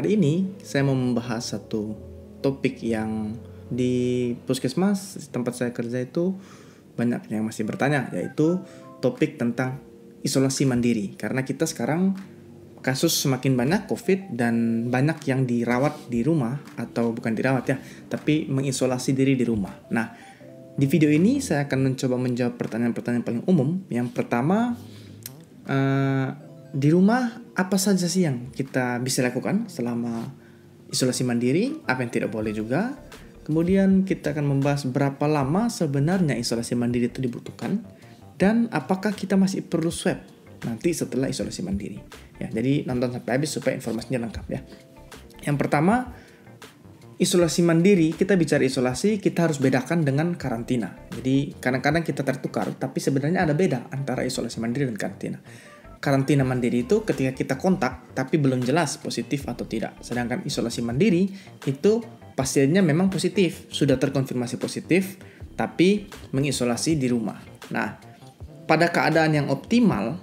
Hari ini saya mau membahas satu topik yang di puskesmas tempat saya kerja itu banyak yang masih bertanya, yaitu topik tentang isolasi mandiri. Karena kita sekarang kasus semakin banyak COVID dan banyak yang dirawat di rumah, atau bukan dirawat ya, tapi mengisolasi diri di rumah. Nah, di video ini saya akan mencoba menjawab pertanyaan-pertanyaan paling umum. Yang pertama, di rumah apa saja sih yang kita bisa lakukan selama isolasi mandiri, apa yang tidak boleh juga. Kemudian kita akan membahas berapa lama sebenarnya isolasi mandiri itu dibutuhkan, dan apakah kita masih perlu swab nanti setelah isolasi mandiri. Ya, jadi nonton sampai habis supaya informasinya lengkap ya. Yang pertama, isolasi mandiri, kita bicara isolasi, kita harus bedakan dengan karantina. Jadi kadang-kadang kita tertukar, tapi sebenarnya ada beda antara isolasi mandiri dan karantina. Karantina mandiri itu ketika kita kontak tapi belum jelas positif atau tidak. Sedangkan isolasi mandiri itu pasiennya memang positif, sudah terkonfirmasi positif, tapi mengisolasi di rumah. Nah, pada keadaan yang optimal,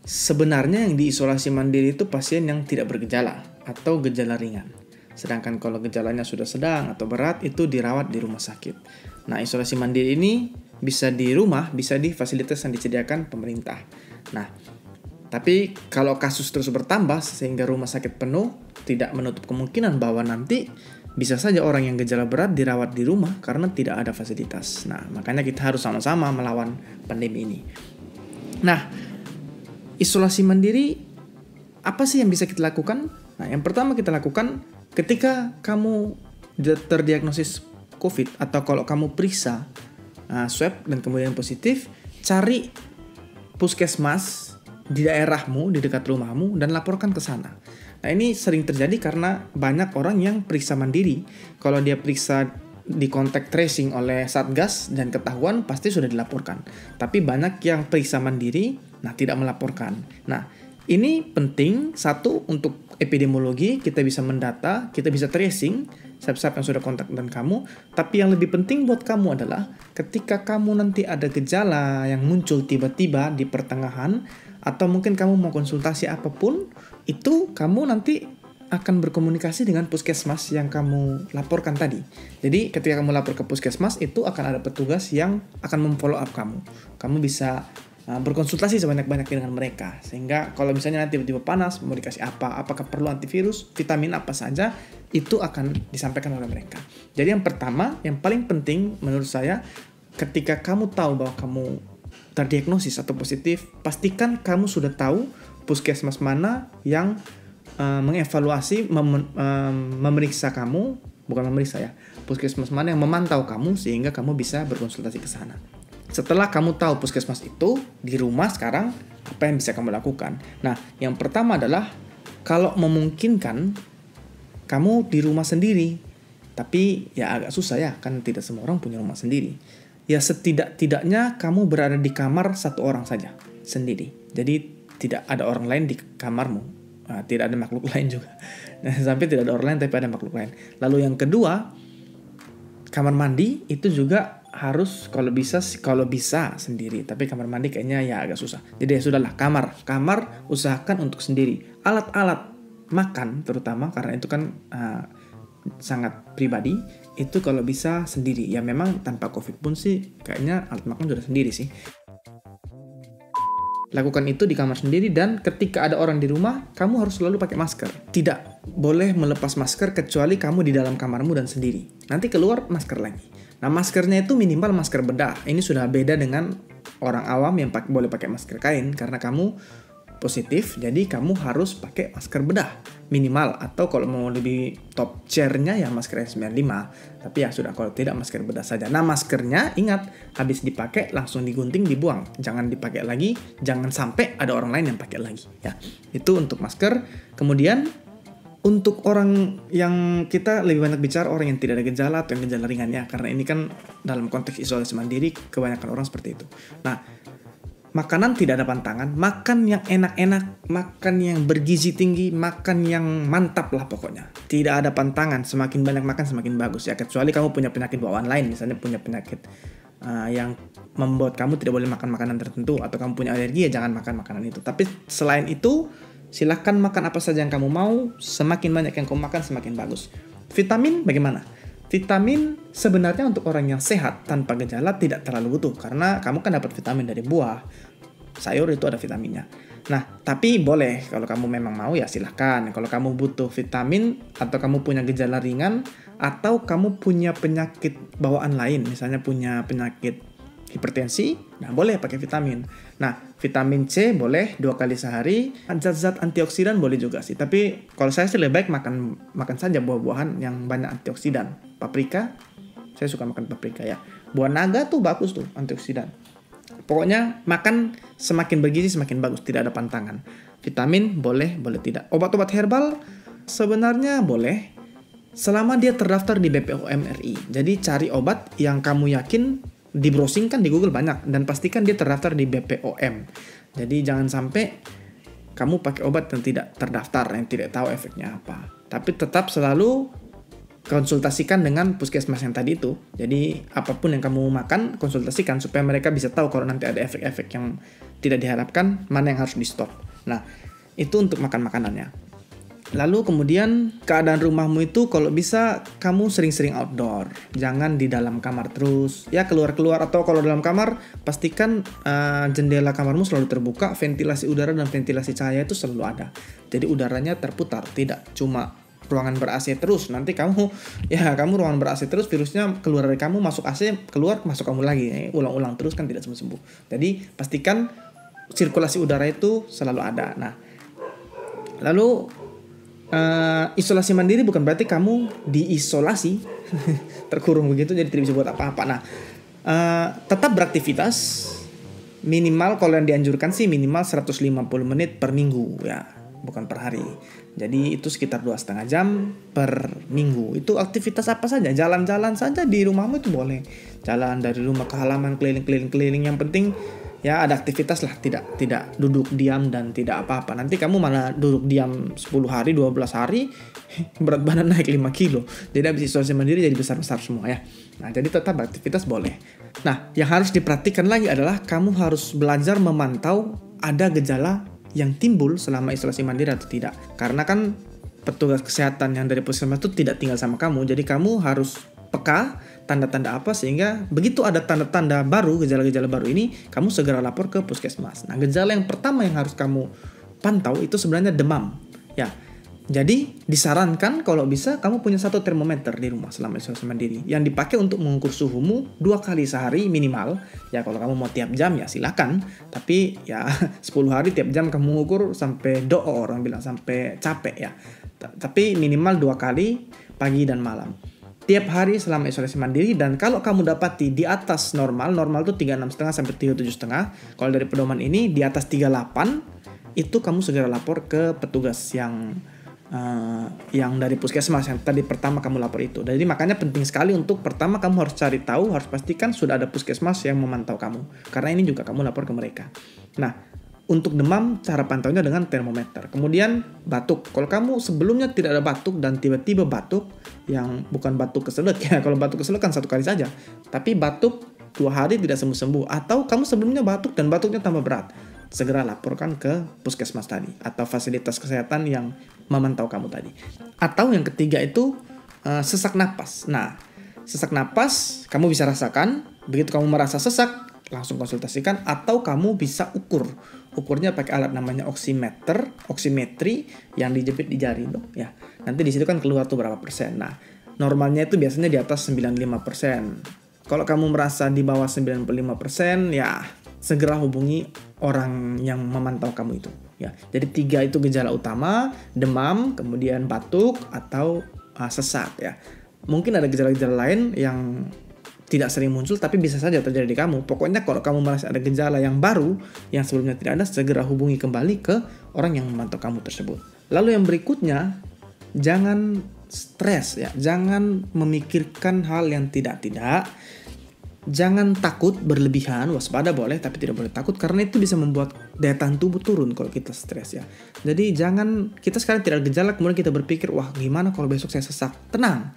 sebenarnya yang diisolasi mandiri itu pasien yang tidak bergejala atau gejala ringan. Sedangkan kalau gejalanya sudah sedang atau berat, itu dirawat di rumah sakit. Nah, isolasi mandiri ini bisa di rumah, bisa di fasilitas yang disediakan pemerintah. Nah, tapi kalau kasus terus bertambah sehingga rumah sakit penuh, tidak menutup kemungkinan bahwa nanti bisa saja orang yang gejala berat dirawat di rumah karena tidak ada fasilitas. Nah, makanya kita harus sama-sama melawan pandemi ini. Nah, isolasi mandiri, apa sih yang bisa kita lakukan? Nah, yang pertama kita lakukan ketika kamu terdiagnosis COVID atau kalau kamu periksa swab dan kemudian positif, cari puskesmas di daerahmu, di dekat rumahmu, dan laporkan ke sana. Nah, ini sering terjadi karena banyak orang yang periksa mandiri. Kalau dia periksa di kontak tracing oleh Satgas dan ketahuan, pasti sudah dilaporkan. Tapi banyak yang periksa mandiri, tidak melaporkan. Nah, ini penting, satu, untuk epidemiologi, kita bisa mendata, kita bisa tracing siapa-siapa yang sudah kontak dengan kamu. Tapi yang lebih penting buat kamu adalah ketika kamu nanti ada gejala yang muncul tiba-tiba di pertengahan, atau mungkin kamu mau konsultasi apapun, itu kamu nanti akan berkomunikasi dengan puskesmas yang kamu laporkan tadi. Jadi ketika kamu lapor ke puskesmas, itu akan ada petugas yang akan memfollow up kamu. Kamu bisa berkonsultasi sebanyak-banyaknya dengan mereka. Sehingga kalau misalnya nanti tiba-tiba panas, mau dikasih apa, apakah perlu antivirus, vitamin apa saja, itu akan disampaikan oleh mereka. Jadi yang pertama, yang paling penting menurut saya, ketika kamu tahu bahwa kamu terdiagnosis atau positif, pastikan kamu sudah tahu puskesmas mana yang mengevaluasi, memeriksa kamu, bukan memeriksa ya, puskesmas mana yang memantau kamu sehingga kamu bisa berkonsultasi ke sana. Setelah kamu tahu puskesmas itu di rumah sekarang, apa yang bisa kamu lakukan? Nah, yang pertama adalah kalau memungkinkan kamu di rumah sendiri. Tapi ya agak susah ya, kan tidak semua orang punya rumah sendiri. Ya setidak-tidaknya kamu berada di kamar satu orang saja, sendiri. Jadi tidak ada orang lain di kamarmu. Tidak ada makhluk lain juga. Sampai tidak ada orang lain tapi ada makhluk lain. Lalu yang kedua, kamar mandi itu juga harus kalau bisa sendiri, tapi kamar mandi kayaknya ya agak susah. Jadi ya sudahlah, kamar usahakan untuk sendiri. Alat-alat makan terutama karena itu kan sangat pribadi, itu kalau bisa sendiri. Ya memang tanpa COVID pun sih kayaknya alat makan sudah sendiri sih. Lakukan itu di kamar sendiri, dan ketika ada orang di rumah, kamu harus selalu pakai masker. Tidak boleh melepas masker kecuali kamu di dalam kamarmu dan sendiri. Nanti keluar masker lagi. Nah, maskernya itu minimal masker bedah. Ini sudah beda dengan orang awam yang boleh pakai masker kain karena kamu positif, jadi kamu harus pakai masker bedah minimal, atau kalau mau lebih top chairnya ya masker N95. Tapi ya sudah, kalau tidak masker bedah saja. Nah, maskernya ingat, habis dipakai langsung digunting, dibuang, jangan dipakai lagi, jangan sampai ada orang lain yang pakai lagi ya. Itu untuk masker. Kemudian untuk orang yang kita lebih banyak bicara orang yang tidak ada gejala atau yang gejala ringannya, karena ini kan dalam konteks isolasi mandiri kebanyakan orang seperti itu. Nah, makanan tidak ada pantangan, makan yang enak-enak, makan yang bergizi tinggi, makan yang mantap lah pokoknya. Tidak ada pantangan, semakin banyak makan semakin bagus ya, kecuali kamu punya penyakit bawaan lain, misalnya punya penyakit yang membuat kamu tidak boleh makan makanan tertentu, atau kamu punya alergi, ya jangan makan makanan itu. Tapi selain itu, Silahkan makan apa saja yang kamu mau, semakin banyak yang kamu makan semakin bagus. Vitamin bagaimana? Vitamin sebenarnya untuk orang yang sehat tanpa gejala tidak terlalu butuh, karena kamu kan dapat vitamin dari buah, sayur itu ada vitaminnya. Nah, tapi boleh kalau kamu memang mau ya silahkan. Kalau kamu butuh vitamin atau kamu punya gejala ringan atau kamu punya penyakit bawaan lain, misalnya punya penyakit hipertensi, nah boleh pakai vitamin. Nah, vitamin C boleh 2 kali sehari. Zat-zat antioksidan boleh juga sih. Tapi kalau saya sih lebih baik makan saja buah-buahan yang banyak antioksidan. Paprika, saya suka makan paprika ya. Buah naga tuh bagus tuh antioksidan. Pokoknya makan semakin bergizi semakin bagus, tidak ada pantangan. Vitamin boleh, boleh tidak. Obat-obat herbal sebenarnya boleh selama dia terdaftar di BPOM RI. Jadi cari obat yang kamu yakin, di browsing kan di Google banyak, dan pastikan dia terdaftar di BPOM. Jadi jangan sampai kamu pakai obat yang tidak terdaftar, yang tidak tahu efeknya apa. Tapi tetap selalu konsultasikan dengan puskesmas yang tadi itu. Jadi apapun yang kamu makan, konsultasikan supaya mereka bisa tahu kalau nanti ada efek-efek yang tidak diharapkan, mana yang harus di stop. Nah, itu untuk makan makanannya. Lalu kemudian keadaan rumahmu itu kalau bisa kamu sering-sering outdoor. Jangan di dalam kamar terus. Ya keluar-keluar, atau kalau dalam kamar pastikan jendela kamarmu selalu terbuka, ventilasi udara dan ventilasi cahaya itu selalu ada. Jadi udaranya terputar, tidak cuma ruangan ber-AC terus. Nanti kamu ruangan ber-AC terus, virusnya keluar dari kamu, masuk AC, keluar, masuk kamu lagi. Ulang-ulang terus kan tidak sembuh-sembuh. Jadi pastikan sirkulasi udara itu selalu ada. Nah, lalu isolasi mandiri bukan berarti kamu diisolasi terkurung begitu jadi tidak bisa buat apa-apa. Nah, tetap beraktivitas minimal, kalau yang dianjurkan sih minimal 150 menit per minggu ya, bukan per hari. Jadi itu sekitar 2,5 jam per minggu. Itu aktivitas apa saja, jalan-jalan saja di rumahmu itu boleh. Jalan dari rumah ke halaman, keliling-keliling, yang penting ya ada aktivitas lah, tidak duduk diam dan tidak apa-apa. Nanti kamu malah duduk diam 10 hari, 12 hari, berat badan naik 5 kilo. Jadi habis isolasi mandiri jadi besar-besar semua ya. Nah, jadi tetap aktivitas boleh. Nah, yang harus diperhatikan lagi adalah kamu harus belajar memantau ada gejala yang timbul selama isolasi mandiri atau tidak. Karena kan petugas kesehatan yang dari puskesmas itu tidak tinggal sama kamu, jadi kamu harus peka tanda-tanda apa, sehingga begitu ada tanda-tanda baru, gejala-gejala baru ini, kamu segera lapor ke puskesmas. Nah, gejala yang pertama yang harus kamu pantau itu sebenarnya demam. Ya, jadi disarankan kalau bisa kamu punya 1 termometer di rumah selama isolasi mandiri yang dipakai untuk mengukur suhumu 2 kali sehari minimal. Ya kalau kamu mau tiap jam ya silakan, tapi ya 10 hari tiap jam kamu ukur sampai orang bilang sampai capek ya. Tapi minimal 2 kali pagi dan malam tiap hari selama isolasi mandiri. Dan kalau kamu dapati di atas normal itu 36,5 sampai 37,5. Kalau dari pedoman ini di atas 38, itu kamu segera lapor ke petugas yang dari puskesmas yang tadi pertama kamu lapor itu. Jadi makanya penting sekali untuk pertama kamu harus cari tahu, harus pastikan sudah ada puskesmas yang memantau kamu. Karena ini juga kamu lapor ke mereka. Nah, untuk demam cara pantaunya dengan termometer. Kemudian batuk. Kalau kamu sebelumnya tidak ada batuk dan tiba-tiba batuk, yang bukan batuk keselak ya. Kalau batuk keselak kan 1 kali saja. Tapi batuk 2 hari tidak sembuh-sembuh, atau kamu sebelumnya batuk dan batuknya tambah berat, segera laporkan ke puskesmas tadi atau fasilitas kesehatan yang memantau kamu tadi. Atau yang ketiga itu sesak napas. Nah, sesak napas kamu bisa rasakan. Begitu kamu merasa sesak, langsung konsultasikan, atau kamu bisa ukurnya pakai alat namanya oximetri yang dijepit di jari tuh ya. Nanti di situ kan keluar tuh berapa persen. Nah, normalnya itu biasanya di atas 95%. Kalau kamu merasa di bawah 95%, ya segera hubungi orang yang memantau kamu itu ya. Jadi 3 itu gejala utama: demam, kemudian batuk, atau sesak ya. Mungkin ada gejala-gejala lain yang tidak sering muncul tapi bisa saja terjadi di kamu. Pokoknya kalau kamu merasa ada gejala yang baru yang sebelumnya tidak ada, segera hubungi kembali ke orang yang memantau kamu tersebut. Lalu yang berikutnya, jangan stres ya. Jangan memikirkan hal yang tidak-tidak. Jangan takut berlebihan, waspada boleh tapi tidak boleh takut, karena itu bisa membuat daya tahan tubuh turun kalau kita stres ya. Jadi jangan kita sekarang tidak ada gejala kemudian kita berpikir, wah gimana kalau besok saya sesak. Tenang,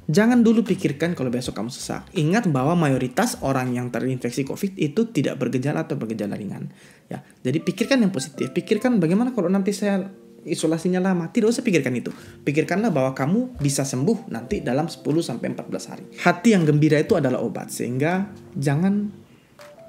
Jangan dulu pikirkan kalau besok kamu sesak. Ingat bahwa mayoritas orang yang terinfeksi COVID itu tidak bergejala atau bergejala ringan. Ya, jadi pikirkan yang positif. Pikirkan bagaimana kalau nanti saya isolasinya lama. Tidak usah pikirkan itu. Pikirkanlah bahwa kamu bisa sembuh nanti dalam 10-14 hari. Hati yang gembira itu adalah obat. Sehingga jangan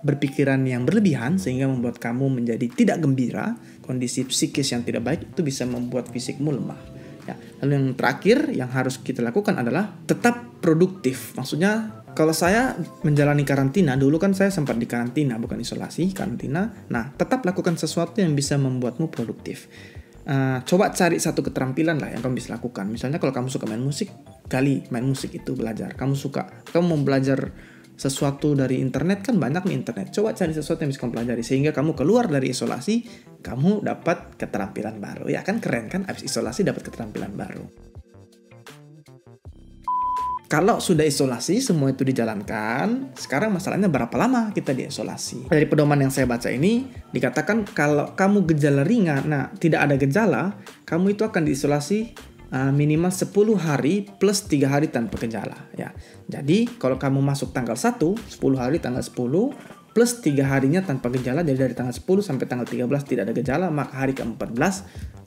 berpikiran yang berlebihan sehingga membuat kamu menjadi tidak gembira. Kondisi psikis yang tidak baik itu bisa membuat fisikmu lemah. Ya, lalu yang terakhir yang harus kita lakukan adalah tetap produktif. Maksudnya kalau saya menjalani karantina, dulu kan saya sempat di karantina, bukan isolasi, karantina. Nah, tetap lakukan sesuatu yang bisa membuatmu produktif. Coba cari satu keterampilan lah yang kamu bisa lakukan. Misalnya kalau kamu suka main musik, gali main musik itu belajar. Kamu mau belajar sesuatu dari internet, kan banyak nih internet. Coba cari sesuatu yang bisa kamu pelajari sehingga kamu keluar dari isolasi, kamu dapat keterampilan baru. Ya kan keren kan, abis isolasi dapat keterampilan baru. Kalau sudah isolasi, semua itu dijalankan, sekarang masalahnya berapa lama kita diisolasi. Dari pedoman yang saya baca ini, dikatakan kalau kamu gejala ringan, tidak ada gejala, kamu itu akan diisolasi minimal 10 hari plus 3 hari tanpa gejala. Ya. Jadi kalau kamu masuk tanggal 1, 10 hari tanggal 10, plus 3 harinya tanpa gejala, jadi dari tanggal 10 sampai tanggal 13 tidak ada gejala, maka hari ke-14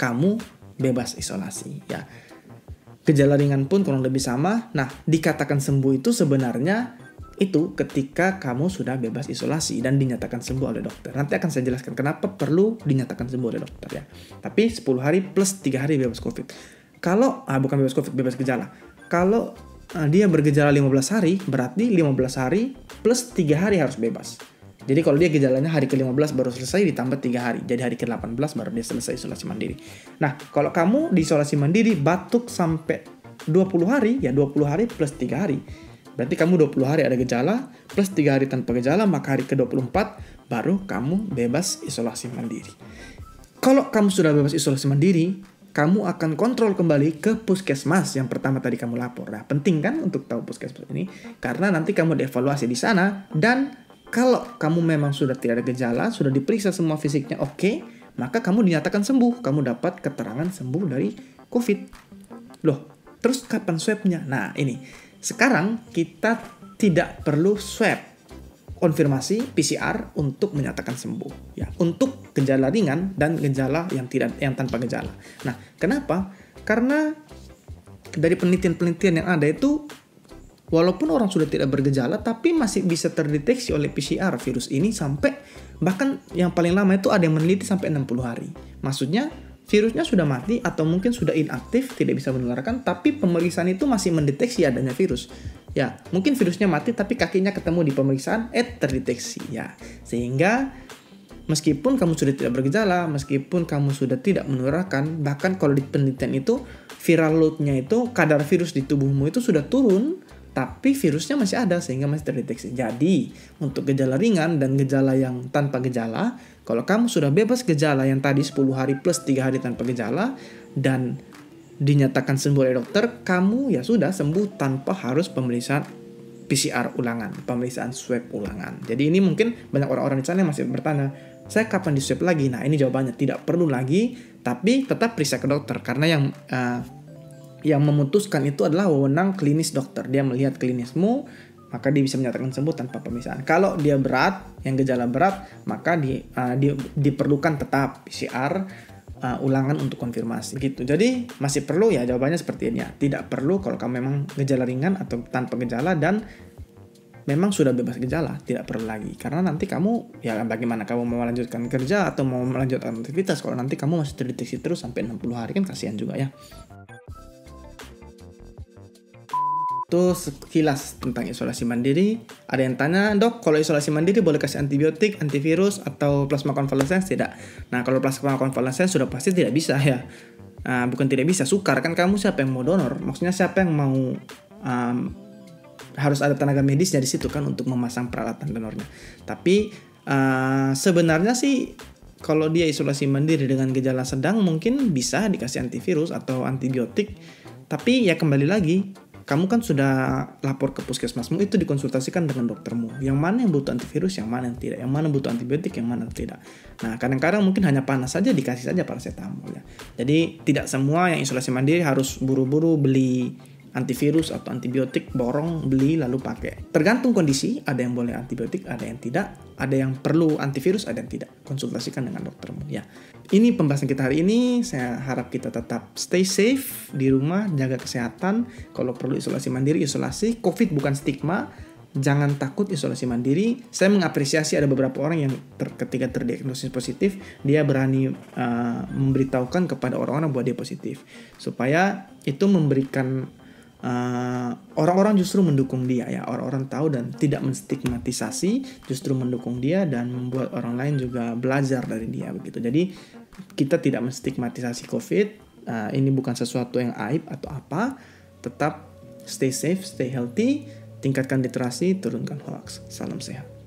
kamu bebas isolasi. Ya. Gejala ringan pun kurang lebih sama. Nah, dikatakan sembuh itu sebenarnya itu ketika kamu sudah bebas isolasi dan dinyatakan sembuh oleh dokter. Nanti akan saya jelaskan kenapa perlu dinyatakan sembuh oleh dokter ya. Tapi 10 hari plus 3 hari bebas COVID. Kalau, bukan bebas COVID, bebas gejala. Kalau dia bergejala 15 hari, berarti 15 hari plus 3 hari harus bebas. Jadi kalau dia gejalanya hari ke-15 baru selesai, ditambah 3 hari. Jadi hari ke-18 baru dia selesai isolasi mandiri. Nah, kalau kamu di isolasi mandiri batuk sampai 20 hari, ya 20 hari plus 3 hari. Berarti kamu 20 hari ada gejala, plus 3 hari tanpa gejala, maka hari ke-24 baru kamu bebas isolasi mandiri. Kalau kamu sudah bebas isolasi mandiri, kamu akan kontrol kembali ke puskesmas yang pertama tadi kamu lapor. Nah, penting kan untuk tahu puskesmas ini, karena nanti kamu dievaluasi di sana, dan kalau kamu memang sudah tidak ada gejala, sudah diperiksa semua fisiknya oke, maka kamu dinyatakan sembuh. Kamu dapat keterangan sembuh dari COVID. Loh, terus kapan swabnya? Nah, ini. Sekarang kita tidak perlu swab konfirmasi PCR untuk menyatakan sembuh ya, untuk gejala ringan dan gejala yang tanpa gejala. Nah, kenapa? Karena dari penelitian-penelitian yang ada itu, walaupun orang sudah tidak bergejala tapi masih bisa terdeteksi oleh PCR virus ini sampai, bahkan yang paling lama itu ada yang meneliti sampai 60 hari. Maksudnya virusnya sudah mati atau mungkin sudah inaktif, tidak bisa menularkan, tapi pemeriksaan itu masih mendeteksi adanya virus. Ya, mungkin virusnya mati tapi kakinya ketemu di pemeriksaan, terdeteksi ya. Sehingga meskipun kamu sudah tidak bergejala, meskipun kamu sudah tidak menularkan, bahkan kalau di penelitian itu viral load-nya itu, kadar virus di tubuhmu itu sudah turun, tapi virusnya masih ada sehingga masih terdeteksi. Jadi, untuk gejala ringan dan gejala yang tanpa gejala, kalau kamu sudah bebas gejala yang tadi 10 hari plus 3 hari tanpa gejala dan dinyatakan sembuh oleh dokter, kamu ya sudah sembuh tanpa harus pemeriksaan PCR ulangan, pemeriksaan swab ulangan. Jadi ini mungkin banyak orang-orang di sana yang masih bertanya, saya kapan di swab lagi? Nah, ini jawabannya tidak perlu lagi, tapi tetap periksa ke dokter karena yang memutuskan itu adalah wewenang klinis dokter. Dia melihat klinismu, maka dia bisa menyatakan sembuh tanpa pemeriksaan. Kalau dia berat, yang gejala berat, maka diperlukan tetap PCR ulangan untuk konfirmasi. Begitu. Jadi masih perlu ya, jawabannya seperti ini ya. Tidak perlu kalau kamu memang gejala ringan atau tanpa gejala dan memang sudah bebas gejala, tidak perlu lagi. Karena nanti kamu, ya bagaimana kamu mau melanjutkan kerja atau mau melanjutkan aktivitas kalau nanti kamu masih terdeteksi terus sampai 60 hari, kan kasihan juga ya. Itu sekilas tentang isolasi mandiri. Ada yang tanya, dok, kalau isolasi mandiri boleh kasih antibiotik, antivirus, atau plasma konvalesen? Tidak. Nah, kalau plasma konvalesen sudah pasti tidak bisa ya. Bukan tidak bisa, sukar kan kamu, siapa yang mau donor? Maksudnya siapa yang mau harus ada tenaga medisnya di situ kan untuk memasang peralatan donornya. Tapi sebenarnya sih kalau dia isolasi mandiri dengan gejala sedang mungkin bisa dikasih antivirus atau antibiotik. Tapi ya kembali lagi, kamu kan sudah lapor ke puskesmasmu, itu dikonsultasikan dengan doktermu. Yang mana yang butuh antivirus, yang mana yang tidak. Yang mana butuh antibiotik, yang mana tidak. Nah, kadang-kadang mungkin hanya panas saja, dikasih saja paracetamol ya. Jadi, tidak semua yang isolasi mandiri harus buru-buru beli antivirus atau antibiotik, borong, beli lalu pakai. Tergantung kondisi, ada yang boleh antibiotik, ada yang tidak, ada yang perlu antivirus, ada yang tidak. Konsultasikan dengan doktermu ya. Ini pembahasan kita hari ini. Saya harap kita tetap stay safe di rumah, jaga kesehatan. Kalau perlu isolasi mandiri, isolasi. COVID bukan stigma. Jangan takut isolasi mandiri. Saya mengapresiasi ada beberapa orang yang ketika terdiagnosis positif, dia berani memberitahukan kepada orang-orang bahwa dia positif. Supaya itu memberikan orang-orang justru mendukung dia ya. Orang-orang tahu dan tidak menstigmatisasi, justru mendukung dia dan membuat orang lain juga belajar dari dia begitu. Jadi kita tidak menstigmatisasi COVID. Ini bukan sesuatu yang aib atau apa. Tetap stay safe, stay healthy. Tingkatkan literasi, turunkan hoax. Salam sehat.